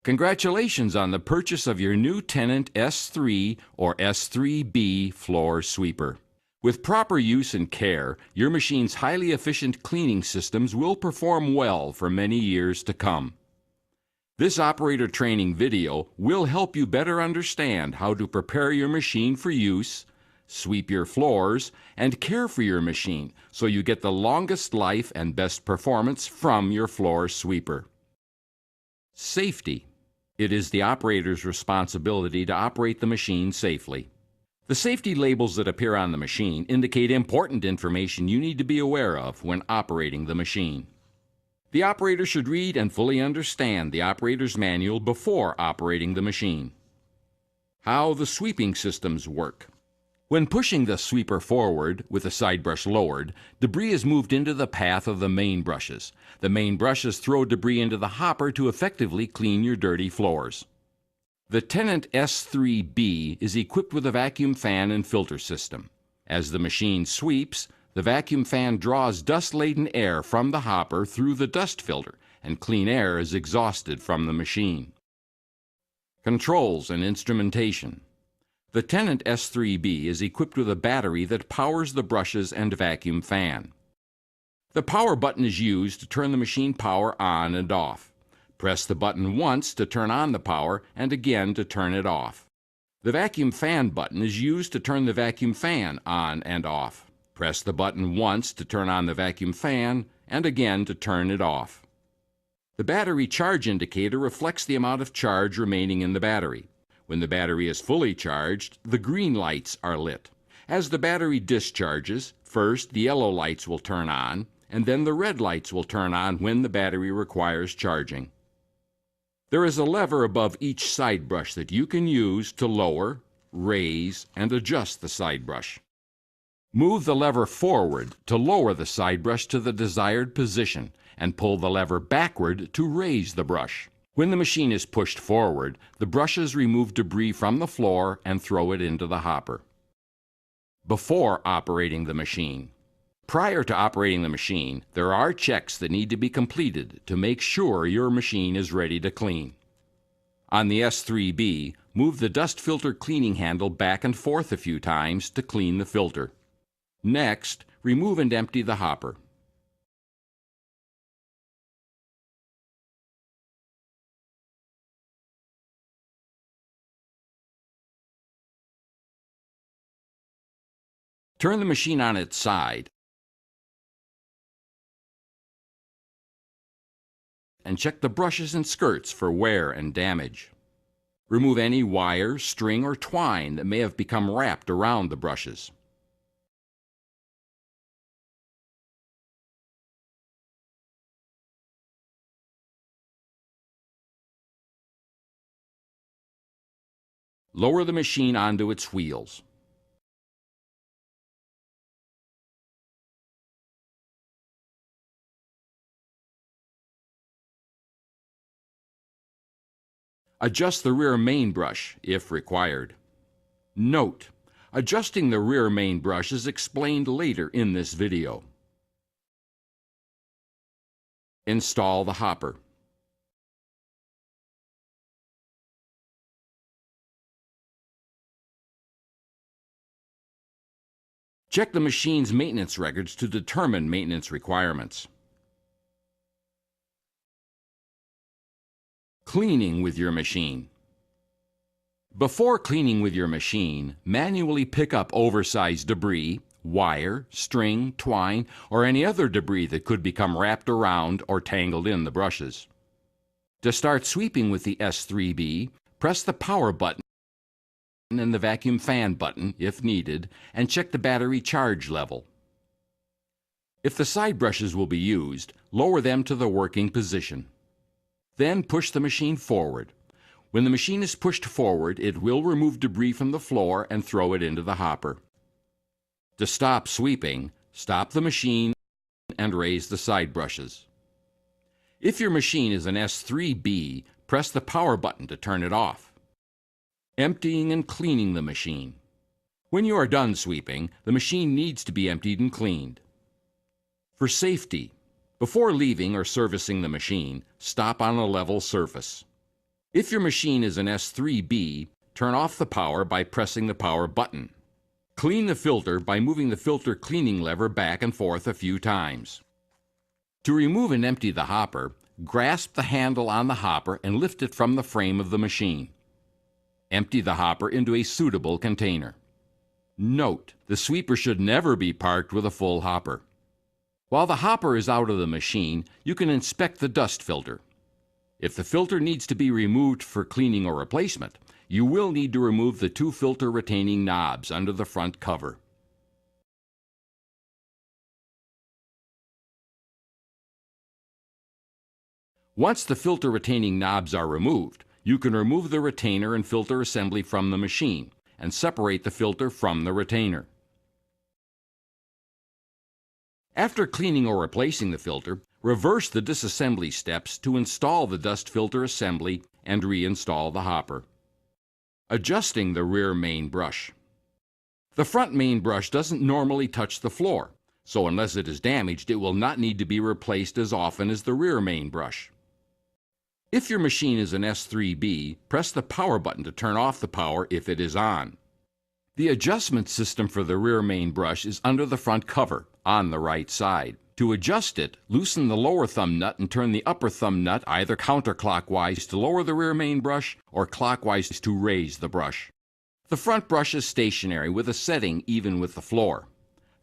Congratulations on the purchase of your new Tennant S3 or S3B floor sweeper. With proper use and care, your machine's highly efficient cleaning systems will perform well for many years to come. This operator training video will help you better understand how to prepare your machine for use, sweep your floors, and care for your machine so you get the longest life and best performance from your floor sweeper. Safety. It is the operator's responsibility to operate the machine safely. The safety labels that appear on the machine indicate important information you need to be aware of when operating the machine. The operator should read and fully understand the operator's manual before operating the machine. How the sweeping systems work. When pushing the sweeper forward with the side brush lowered, debris is moved into the path of the main brushes. The main brushes throw debris into the hopper to effectively clean your dirty floors. The Tennant S3B is equipped with a vacuum fan and filter system. As the machine sweeps, the vacuum fan draws dust-laden air from the hopper through the dust filter, and clean air is exhausted from the machine. Controls and instrumentation. The Tennant S3B is equipped with a battery that powers the brushes and vacuum fan. The power button is used to turn the machine power on and off. Press the button once to turn on the power and again to turn it off. The vacuum fan button is used to turn the vacuum fan on and off. Press the button once to turn on the vacuum fan and again to turn it off. The battery charge indicator reflects the amount of charge remaining in the battery. When the battery is fully charged, the green lights are lit. As the battery discharges, first the yellow lights will turn on, and then the red lights will turn on when the battery requires charging. There is a lever above each side brush that you can use to lower, raise, and adjust the side brush. Move the lever forward to lower the side brush to the desired position, and pull the lever backward to raise the brush. When the machine is pushed forward, the brushes remove debris from the floor and throw it into the hopper. Before operating the machine. Prior to operating the machine, there are checks that need to be completed to make sure your machine is ready to clean. On the S3B, move the dust filter cleaning handle back and forth a few times to clean the filter. Next, remove and empty the hopper. Turn the machine on its side and check the brushes and skirts for wear and damage. Remove any wire, string, or twine that may have become wrapped around the brushes. Lower the machine onto its wheels. Adjust the rear main brush if required. Note: adjusting the rear main brush is explained later in this video. Install the hopper. Check the machine's maintenance records to determine maintenance requirements. Cleaning with your machine. Before cleaning with your machine, manually pick up oversized debris, wire, string, twine, or any other debris that could become wrapped around or tangled in the brushes. To start sweeping with the S3B, press the power button and the vacuum fan button, if needed, and check the battery charge level. If the side brushes will be used, lower them to the working position. Then push the machine forward. When the machine is pushed forward, it will remove debris from the floor and throw it into the hopper. To stop sweeping, stop the machine and raise the side brushes. If your machine is an S3B, press the power button to turn it off. Emptying and cleaning the machine. When you are done sweeping, the machine needs to be emptied and cleaned. For safety, before leaving or servicing the machine, stop on a level surface. If your machine is an S3B, turn off the power by pressing the power button. Clean the filter by moving the filter cleaning lever back and forth a few times. To remove and empty the hopper, grasp the handle on the hopper and lift it from the frame of the machine. Empty the hopper into a suitable container. Note: the sweeper should never be parked with a full hopper. While the hopper is out of the machine, you can inspect the dust filter. If the filter needs to be removed for cleaning or replacement, you will need to remove the two filter retaining knobs under the front cover. Once the filter retaining knobs are removed, you can remove the retainer and filter assembly from the machine and separate the filter from the retainer. After cleaning or replacing the filter, reverse the disassembly steps to install the dust filter assembly and reinstall the hopper. Adjusting the rear main brush. The front main brush doesn't normally touch the floor, so unless it is damaged, it will not need to be replaced as often as the rear main brush. If your machine is an S3B, press the power button to turn off the power if it is on. The adjustment system for the rear main brush is under the front cover, on the right side. To adjust it, loosen the lower thumb nut and turn the upper thumb nut either counterclockwise to lower the rear main brush or clockwise to raise the brush. The front brush is stationary with a setting even with the floor.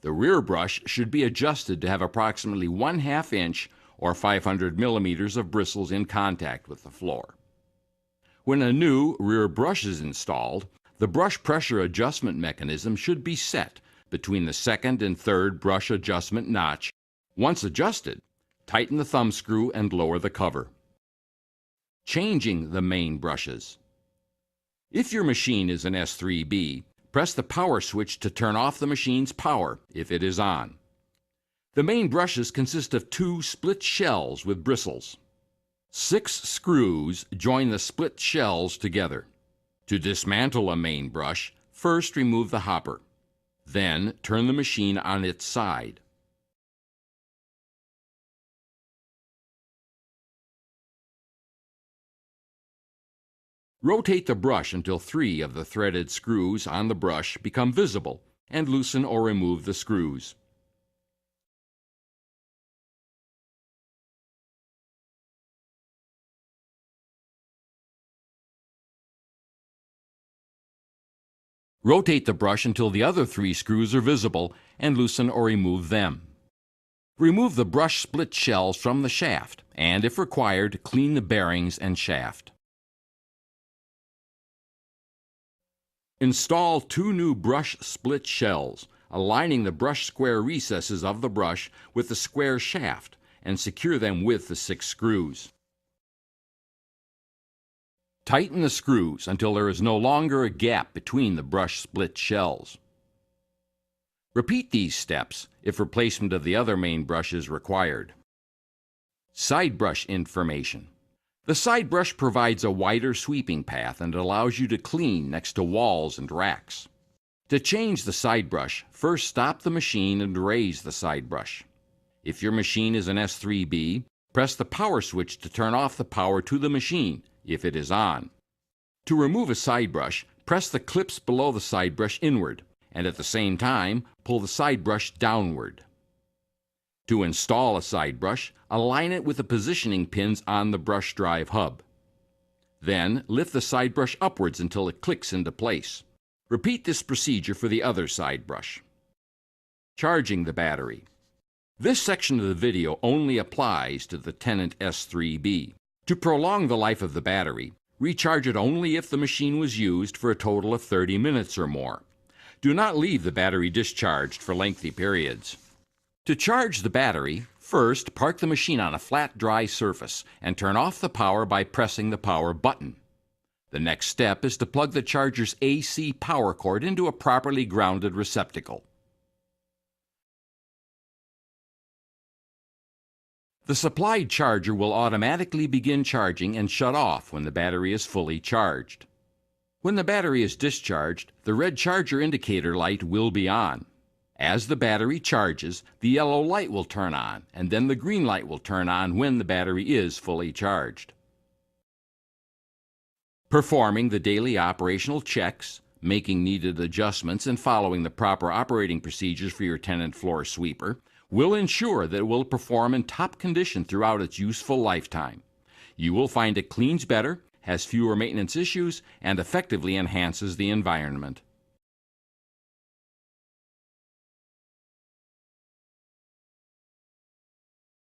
The rear brush should be adjusted to have approximately 1/2 inch or 500 millimeters of bristles in contact with the floor. When a new rear brush is installed, the brush pressure adjustment mechanism should be set between the second and third brush adjustment notch. Once adjusted, tighten the thumb screw and lower the cover. Changing the main brushes. If your machine is an S3B, press the power switch to turn off the machine's power if it is on. The main brushes consist of 2 split shells with bristles. 6 screws join the split shells together. To dismantle a main brush, first remove the hopper. Then turn the machine on its side. Rotate the brush until 3 of the threaded screws on the brush become visible and loosen or remove the screws. Rotate the brush until the other 3 screws are visible and loosen or remove them. Remove the brush split shells from the shaft and, if required, clean the bearings and shaft. Install 2 new brush split shells, aligning the brush square recesses of the brush with the square shaft, and secure them with the 6 screws. Tighten the screws until there is no longer a gap between the brush split shells. Repeat these steps if replacement of the other main brush is required. Side brush information. The side brush provides a wider sweeping path and allows you to clean next to walls and racks. To change the side brush, first stop the machine and raise the side brush. If your machine is an S3B, press the power switch to turn off the power to the machine if it is on. To remove a side brush, press the clips below the side brush inward, and at the same time, pull the side brush downward. To install a side brush, align it with the positioning pins on the brush drive hub. Then, lift the side brush upwards until it clicks into place. Repeat this procedure for the other side brush. Charging the battery. This section of the video only applies to the Tennant S3B. To prolong the life of the battery, recharge it only if the machine was used for a total of 30 minutes or more. Do not leave the battery discharged for lengthy periods. To charge the battery, first park the machine on a flat, dry surface and turn off the power by pressing the power button. The next step is to plug the charger's AC power cord into a properly grounded receptacle. The supplied charger will automatically begin charging and shut off when the battery is fully charged. When the battery is discharged, the red charger indicator light will be on. As the battery charges, the yellow light will turn on, and then the green light will turn on when the battery is fully charged. Performing the daily operational checks, making needed adjustments, and following the proper operating procedures for your Tennant floor sweeper will ensure that it will perform in top condition throughout its useful lifetime. You will find it cleans better, has fewer maintenance issues, and effectively enhances the environment.